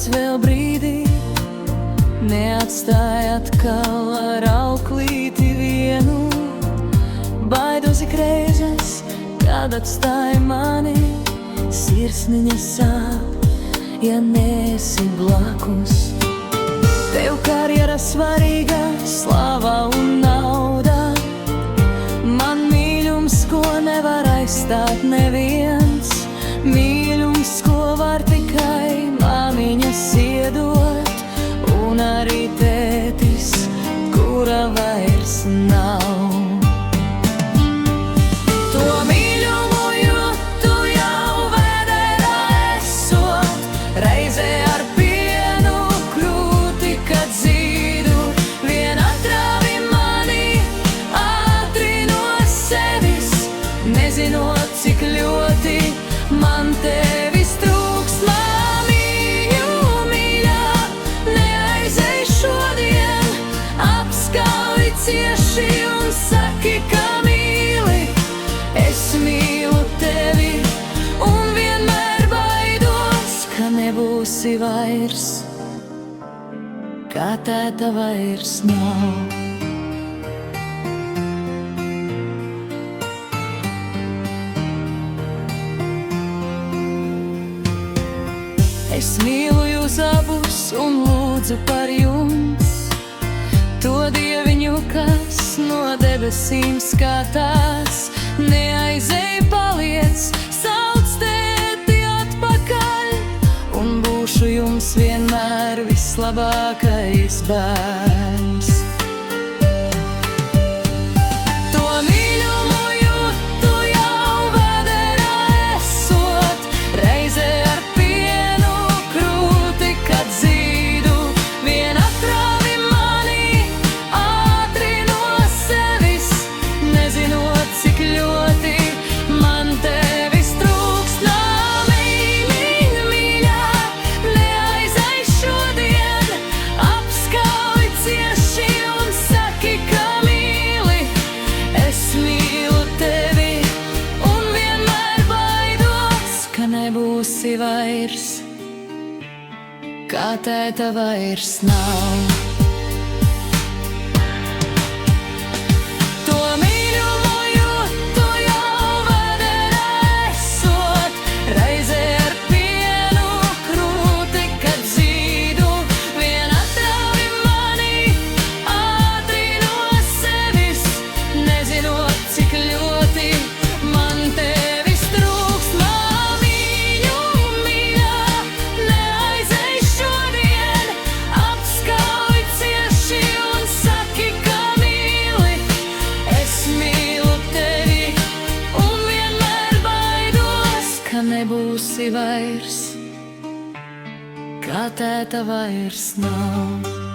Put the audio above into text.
paliec vēl brīdī, neatstāj atkal ar auklīti vienu. Baidos ik reizes, kad atstāj mani, sirsniņa sāp, ja neesi blakus. Tev karjera svarīga, slava un nauda, man mīļums, ko nevar aizstāt neviens, mīļums, ko var tikai māmiņas iedot, un arī tētis, kura vairs nav. To mīļumu, jo tu jau vēderā esot, reizē ar pienu kļūti, kad zīdu, vien atrāvi mani ātri no sevis, nezinot, cik ļoti man tevis trūks. Māmiņu mīļā, neaizej šodien, apskauj cieši un saki, ka mīli. Es mīlu tevi un vienmēr baidos, ka nebūsi vairs, kā tēta vairs nav. Es mīlu jūs abus un lūdzu par jums, to dieviņu, kas no debesīm skatās. Neaizej, paliec, sauc tēti atpakaļ, un būšu jums vienmēr vislabākais bērns. To mīļumu jūtu jau vēderā esot, reizē ar pienu krūti, kad zīdu, vien atrāvi mani ātri no sevis, nezinot, cik ļoti man tevis trūks. Māmiņa mīļā, neaizej šodien, apskauj cieši un saki, ka mīli. Es mīlu tevi un vienmēr baidos, ka nebūsi vairs, kā tēta vairs nav. To mīļumu jūtu jau vēderā esot, reizē ar pienu krūti, kad zīdu, vien atrāvi mani ātri no sevis, nezinot, cik ļoti man tevis trūks. Māmiņu mīļā, neaizej šodien, apskauj cieši un saki, ka mīli. Es mīlu tevi un vienmēr baidos, ka nebūsi vairs, kā tēta vairs nav.